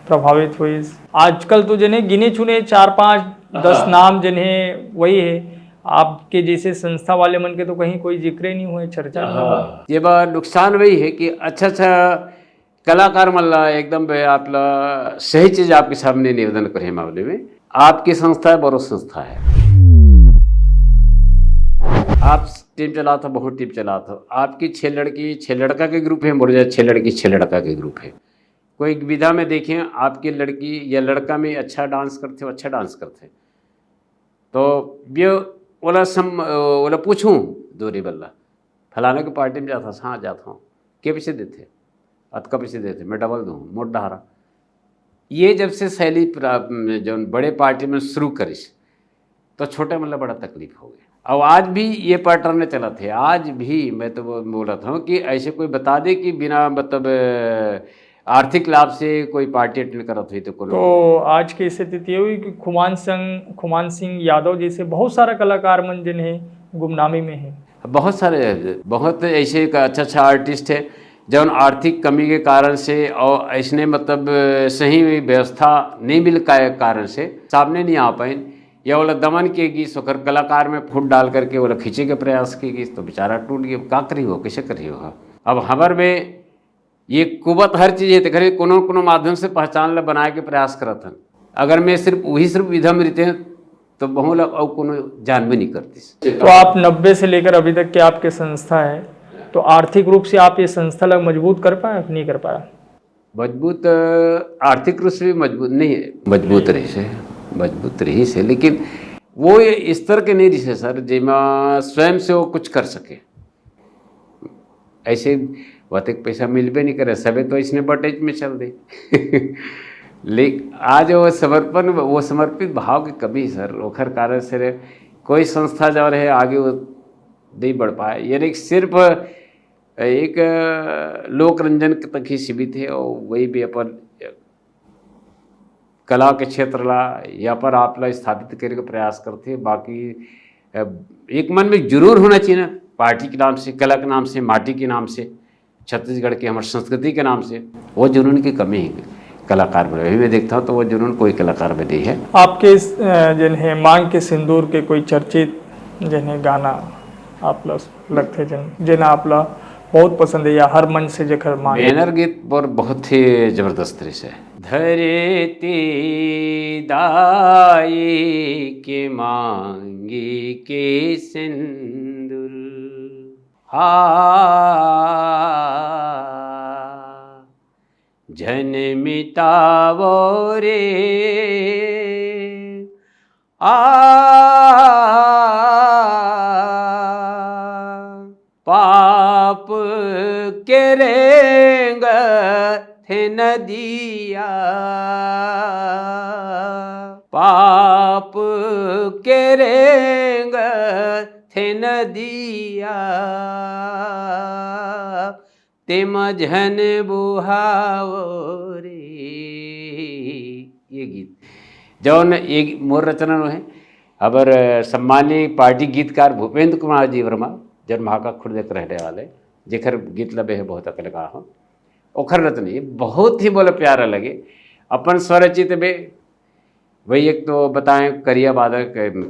प्रभावित हुई। आजकल तो जिन्हें गिने चुने 4-5-10 नाम जिन्हें वही है, आपके जैसे संस्था वाले मन के तो कहीं कोई जिक्र नहीं हुए, चर्चा नहीं हुई। ये बात नुकसान वही है कि अच्छा कलाकार मल्ला एकदम आपला सही चीज आपके सामने निवेदन करे मामले में, आपकी संस्था है बड़ो संस्था है, आप टीम चलाते हो, बहुत टीम चलाते हो, आपकी 6 लड़की 6 लड़का के ग्रुप है, मुर्जा 6 लड़की 6 लड़का के ग्रुप है। कोई विधा में देखें आपकी लड़की या लड़का में अच्छा डांस करते हो, अच्छा डांस करते, तो ये ओला पूछूं दूरी बल्ला फलाने की पार्टी में जाता, हाँ जाता हूँ, के पैसे देते, अतका पैसे देते, मैं डबल दूँ मोट डहारा। ये जब से शैली जो बड़े पार्टी में शुरू करिस तो छोटे मतलब बड़ा तकलीफ हो गया। अब आज भी ये पैटर्न चला थे, आज भी मैं तो बोला था कि ऐसे कोई बता दे कि बिना मतलब आर्थिक लाभ से कोई पार्टी अटेंड करत हुई तो आज की स्थिति ये हुई कि खुमान सिंह यादव जैसे बहुत सारा कलाकार मन जिन्हें गुमनामी में है, बहुत ऐसे अच्छा आर्टिस्ट है जौन आर्थिक कमी के कारण से और ऐसने मतलब सही व्यवस्था नहीं मिल का कारण से सामने नहीं आ पाए, या वाला दमन किएगी सोकर कलाकार में फुट डाल करके वाला खींचे के प्रयास किएगी तो बेचारा टूट गया, का करी हो कैसे करी हो। अब हमार में ये कुवत हर चीज़ है, तो कोनो माध्यम से पहचान ला बनाए के प्रयास करत हन, अगर मैं सिर्फ विधा में रहते हैं तो बहुत लोग और कोनो जान भी नहीं करती। तो आप 90 से लेकर अभी तक के आपके संस्था है, तो आर्थिक रूप से आप ये संस्था लग मजबूत कर पाए नहीं कर पाया? मजबूत आर्थिक रूप से भी मजबूत नहीं है, मजबूत रही से, लेकिन वो ये स्तर के नहीं रही सर जिमा स्वयं से वो कुछ कर सके। ऐसे वतिक पैसा मिलबे नहीं करे, सबे तो इसने बटेज में चल दे लेकिन आज वो समर्पित भाव की कभी सर ओखर कारण से कोई संस्था जा रहे आगे वो नहीं बढ़ पाए, यानी सिर्फ एक लोक रंजन तक ही सीमित है, और वही भी अपन कला के क्षेत्र ला या पर आप ला स्थापित करने का प्रयास करते हैं। बाकी एक मन में जरूर होना चाहिए ना, पार्टी के नाम से, कला के नाम से, माटी के नाम से, छत्तीसगढ़ की हमारी संस्कृति के नाम से, वो जुनून की कमी है कलाकार में। अभी मैं देखता हूँ तो वो जुनून कोई कलाकार में नहीं है। आपके जिन्हें मांग के सिंदूर के कोई चर्चित जिन्हें गाना आप लगते जिन्हें आप बहुत पसंद है या हर मन से जखर मांग बैनर गीत पर बहुत ही जबरदस्त से धरती विदाई के मांगे के सिंदूर जन मिटावो रे पाप के रेंग थे नदिया पाप के रेंग थे नदिया ते मझन बुहावो रे। ये गीत जौन एक मोर रचना है। अबर सम्मानीय पार्टी गीतकार भूपेंद्र कुमार जी वर्मा जन महाका खुर्द के रहने वाले जेखर गीत लबे है बहुत अकल का हो ओखर रचना बहुत ही बोले प्यारा लगे। अपन स्वरचित में वही एक तो बताएं करिया बादल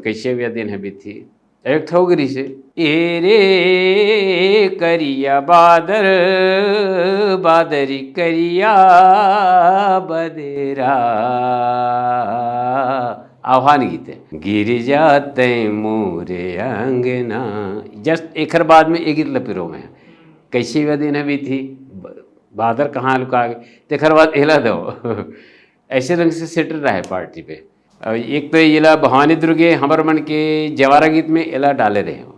कैसे भी दिन है बीती एक थोगरी से ए रे करिया बादर बादरी करिया बदेरा आह्वान गीत है। गिर जाते मोरे अंगना जस्ट एकर बाद में एक गीत लपिरो में कैसी वह दिन अभी थी बादर कहाँ लुका गए तेखर बाद एला दो ऐसे रंग से सेटल रहा है पार्टी पे। एक तो एला भवानी दुर्गे हमर मन के जवारा गीत में एला डाले रहे हो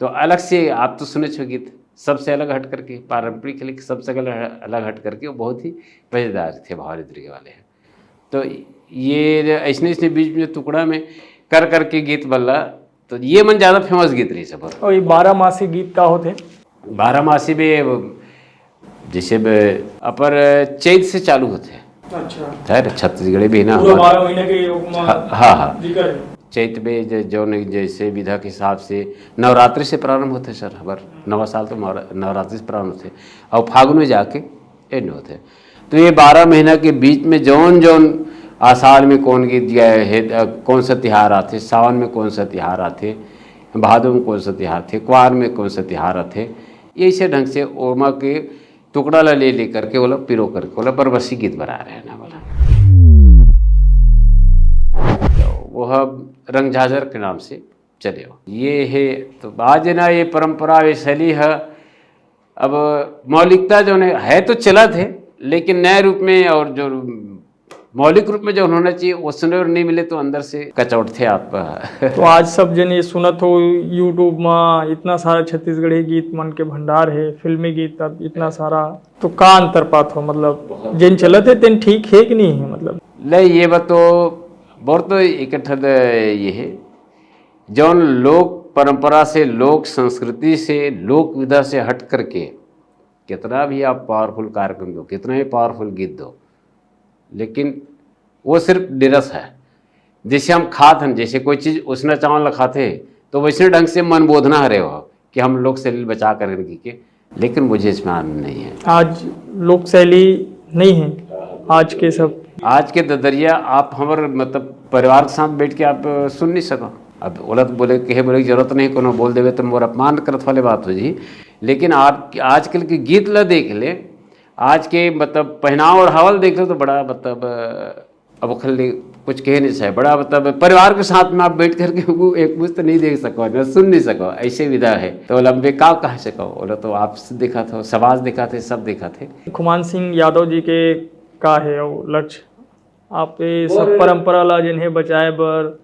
तो अलग से आप तो सुने छो गीत सबसे अलग हट करके पारंपरिक लिख सबसे अलग हट करके वो बहुत ही मजेदार थे भवानी दुर्गे वाले हैं। तो ये ऐसने बीच में टुकड़ा में कर करके गीत बल्ला तो ये मन ज़्यादा फेमस गीत रही सब। और ये 12 मासी गीत का होते 12 मासी में जैसे अपर चैत से चालू होते अच्छा है छत्तीसगढ़ी भी ना 12 महीने के हाँ चैत में जो जैसे विधा के हिसाब से नवरात्रि से प्रारंभ होते सर हमार नवा साल तो नवरात्रि से प्रारंभ होते और फागुन में जाके एंड होते। तो ये 12 महीना के बीच में जौन जौन आषाढ़ में कौन गीत है कौन सा तिहार आते सावन में कौन सा तिहार आते भादों में कौन सा तिहार थे क्वार में कौन सा तिहार आते ऐसे ढंग से ओरमा के टुकड़ा ले लेकर के बोला पिरो करके बोला बरबसी गीत बना रहे हैं ना बोला तो वह रंग झाझर के नाम से चले हो। ये है तो आज ना ये परंपरा ये शैली है। अब मौलिकता जो है तो चला थे लेकिन नए रूप में और जो मौलिक रूप में जो होना चाहिए वो सुने और नहीं मिले तो अंदर से कचौट थे आप। तो आज सब जन ये सुनत हो यूट्यूब में इतना सारा छत्तीसगढ़ी गीत मन के भंडार है फिल्मी गीत अब इतना सारा तो का अंतर पात हो मतलब जिन चलत है तेन ठीक है कि नहीं है मतलब नहीं ये बात तो बहुत तो इकट्ठा ये है जौन लोक परंपरा से लोक संस्कृति से लोक विधा से हट करके कितना भी आप पावरफुल कार्यक्रम दो कितना ही पावरफुल गीत दो लेकिन वो सिर्फ निरस है। जैसे हम खाते हैं जैसे कोई चीज़ उसना चावल खाते तो वैसे ढंग से मन बोधना है हो कि हम लोक शैली बचा कर के लेकिन मुझे इसमें आनंद नहीं है। आज लोक शैली नहीं है आज के सब आज के ददरिया आप हमारे मतलब परिवार के साथ बैठ के आप सुन नहीं सको। अब बोला तो बोले कहे बोले की जरूरत नहीं कोनो बोल देवे तो मोर अपमान करत वाले बात हो जी। लेकिन आजकल के गीत ला देख ले आज के मतलब पहनाव और हवल देख लो तो बड़ा मतलब अब खाली कुछ कह नहीं सके बड़ा मतलब परिवार के साथ में आप बैठ करके एक मुझ तो नहीं देख सको न सुन नहीं सको ऐसे विधा है। तो लंबे काव कहाँ से कहो बोला तो आप देखा था समाज देखा थे सब देखा थे। खुमान सिंह यादव जी के का है और लक्ष्य आप ये सब परंपरा ला जिन्हें बचाए बर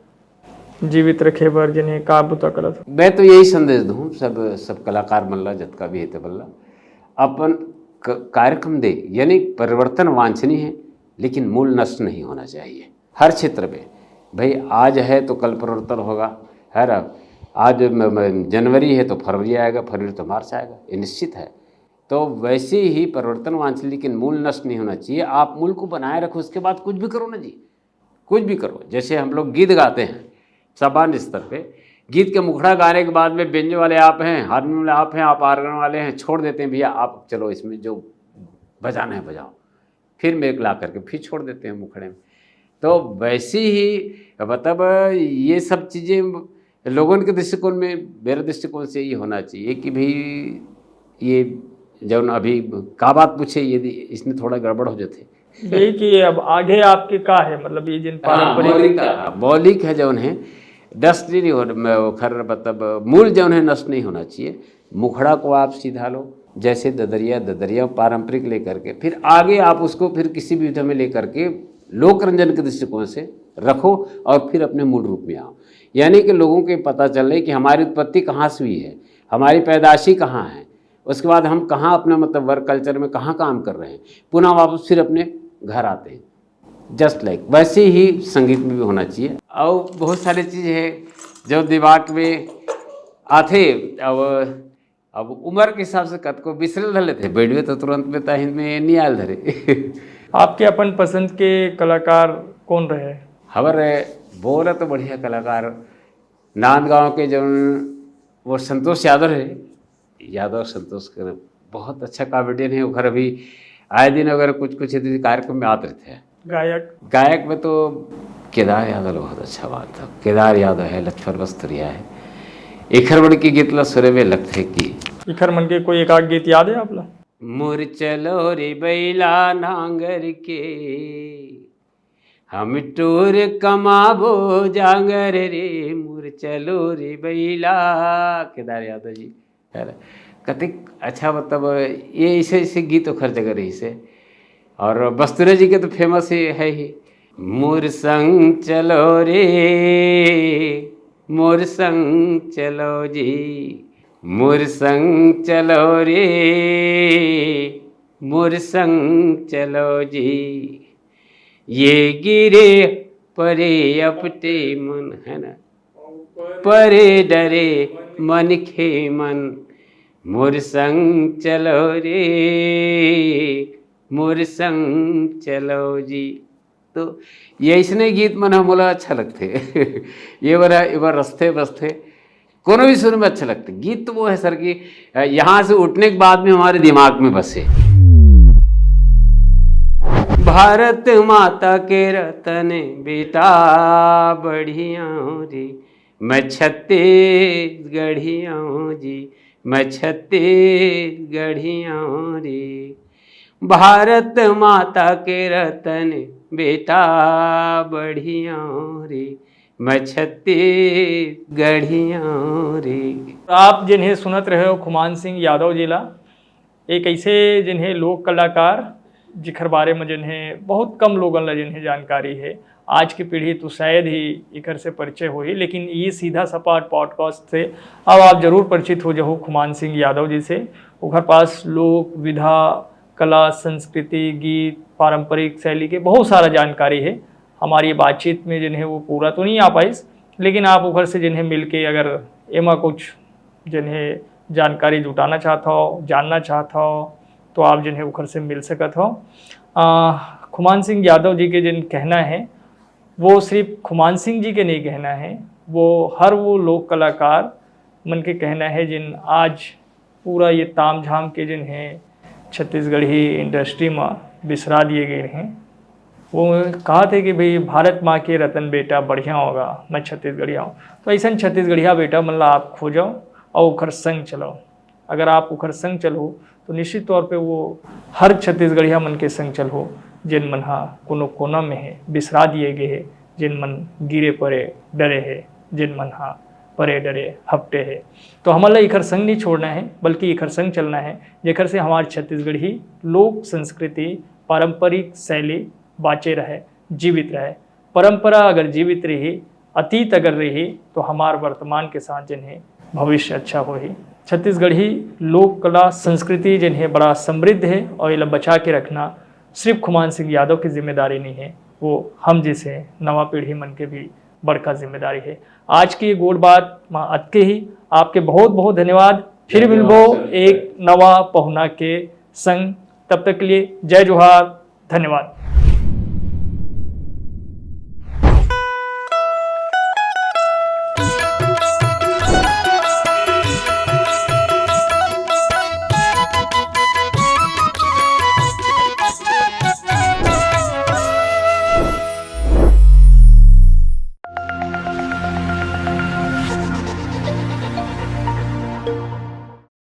जीवित रखे बर जिन्हें का बुता करत। मैं तो यही संदेश दूँ सब कलाकार मल्ला जतका भी है बल्ला अपन कार्यक्रम दे यानी परिवर्तन वांछनीय है लेकिन मूल नष्ट नहीं होना चाहिए हर क्षेत्र में। भाई आज है तो कल परिवर्तन होगा है ना। आज जनवरी है तो फरवरी आएगा फरवरी तो मार्च आएगा ये निश्चित है। तो वैसे ही परिवर्तन वांछनीय लेकिन मूल नष्ट नहीं होना चाहिए। आप मूल को बनाए रखो उसके बाद कुछ भी करो ना जी कुछ भी करो। जैसे हम लोग गीत गाते हैं सामान्य स्तर पे गीत के मुखड़ा गाने के बाद में व्यंजन वाले आप हैं हारमोनियम वाले आप हैं आप आर्गन वाले हैं छोड़ देते हैं भैया आप चलो इसमें जो बजाना है बजाओ फिर मेरे ला करके फिर छोड़ देते हैं मुखड़े में। तो वैसे ही मतलब ये सब चीज़ें लोगों के दृष्टिकोण में मेरे दृष्टिकोण से ये होना चाहिए कि भाई ये जब अभी का बात पूछे यदि इसमें थोड़ा गड़बड़ हो जाते यही कि अब आगे आपके का है, मतलब ये जिन पारंपरिक मौलिक है जो है नष्ट नहीं हो खर, मतलब मूल जो है नष्ट नहीं होना चाहिए। मुखड़ा को आप सीधा लो, जैसे ददरिया पारंपरिक लेकर के, फिर आगे आप उसको फिर किसी भी विधा में लेकर के लोक रंजन के दृष्टिकोण से रखो और फिर अपने मूल रूप में आओ। यानी कि लोगों को पता चले कि हमारी उत्पत्ति कहाँ से हुई है, हमारी पैदाशी कहाँ है, उसके बाद हम कहाँ अपना मतलब वर्क कल्चर में कहाँ काम कर रहे हैं, पुनः वापस फिर अपने घर आते हैं। जस्ट लाइक वैसे ही संगीत में भी होना चाहिए। और बहुत सारी चीज़ है जो दिमाग में आते, अब उम्र के हिसाब से कत को बिसरल रहे थे, बैठवे तो तुरंत में ताहिंद में नहीं आयल धरे। आपके अपन पसंद के कलाकार कौन रहे? हमारे बोला तो बढ़िया कलाकार नांदगांव के जो वो संतोष यादव है, यादव संतोष कर बहुत अच्छा कॉमेडियन है। वो अभी आए दिन अगर कुछ कार्यक्रम में आते थे। गायक में तो केदार यादव बहुत अच्छा बात था। केदार यादव है, लक्ष्मण बस्तरिया है, इखरमन की गीत ला सुरे में लगते की इखरमन के कोई एक आध गीत याद है आप ला? मुर चलो रे बैला नांगर के, हम टूर कमाबो जांगर रे, मुर चलो रे बैला। केदार यादव जी कतिक अच्छा, मतलब ये ऐसे गीत तो हर जगह रही से। और बस्तुरे जी के तो फेमस है ही, मोर संग चलो रे, मोर संग चलो जी, मोर संग चलो रे, मोर संग चलो जी, ये गिरे परे अपटे मन, है ना, परे डरे मन खे मन, मोर संग चलो रे, मोर संग चलो जी। तो ये इसने गीत मन हमला अच्छा लगते। ये बार रस्ते बस्ते कोनो भी सुन में अच्छा लगते गीत। तो वो है सर कि यहाँ से उठने के बाद में हमारे दिमाग में बसे। भारत माता के रतन बेटा बढ़िया रे, मैं छत्तीसगढ़िया जी, मैं छत्तीसगढ़िया रे, भारत माता के रतन बेटा बढ़िया रे, मैं छत्तीसगढ़िया रे। आप जिन्हें सुनत रहे हो खुमान सिंह यादव जिला, एक ऐसे जिन्हें लोक कलाकार जिखर बारे में जिन्हें बहुत कम लोगों ला जिन्हें जानकारी है। आज की पीढ़ी तो शायद ही इकर से परिचय हो ही, लेकिन ये सीधा सपाट पॉडकास्ट से अब आप जरूर परिचित हो जाओ खुमान सिंह यादव जी से। उनके पास लोक विधा, कला, संस्कृति, गीत, पारंपरिक शैली के बहुत सारा जानकारी है। हमारी बातचीत में जिन्हें वो पूरा तो नहीं आ पाई, लेकिन आप उधर से जिन्हें मिल के अगर एमा कुछ जिन्हें जानकारी जुटाना चाहता हो, जानना चाहता हो, तो आप जिन्हें उखर से मिल सकत हो। खुमान सिंह यादव जी के जिन कहना है वो सिर्फ खुमान सिंह जी के नहीं कहना है, वो हर वो लोक कलाकार मन के कहना है जिन आज पूरा ये ताम झाम के जिन्हें छत्तीसगढ़ी इंडस्ट्री में बिसरा दिए गए हैं। वो कहा थे कि भाई भारत माँ के रतन बेटा बढ़िया होगा, मैं छत्तीसगढ़िया हूँ। तो ऐसा छत्तीसगढ़िया बेटा मतलब आप खोजो और उखर संग चलो। अगर आप उखर संग चलो तो निश्चित तौर पे वो हर छत्तीसगढ़िया मन के संग चलो जिन मन हा कोनो कोना में है, बिसरा दिए गए है, जिन मन गिरे परे डरे है, जिन मन हा परे डरे हपटे है। तो हमारा इखर संग नहीं छोड़ना है, बल्कि इखर संग चलना है, जेकर से हमारे छत्तीसगढ़ी लोक संस्कृति, पारंपरिक शैली बाँचे रहे, जीवित रहे। परंपरा अगर जीवित रही, अतीत अगर रही, तो हमार वर्तमान के साथ जिन्हें भविष्य अच्छा हो ही। छत्तीसगढ़ी लोक कला संस्कृति जिन्हें बड़ा समृद्ध है और इला बचा के रखना सिर्फ खुमान सिंह यादव की जिम्मेदारी नहीं है, वो हम जैसे नवा पीढ़ी मन के भी बड़का जिम्मेदारी है। आज की ये गोड़ बात माँ अतके ही आपके बहुत बहुत धन्यवाद। फिर मिलबो एक नवा पहुना के संग, तब तक के लिए जय जोहार, धन्यवाद।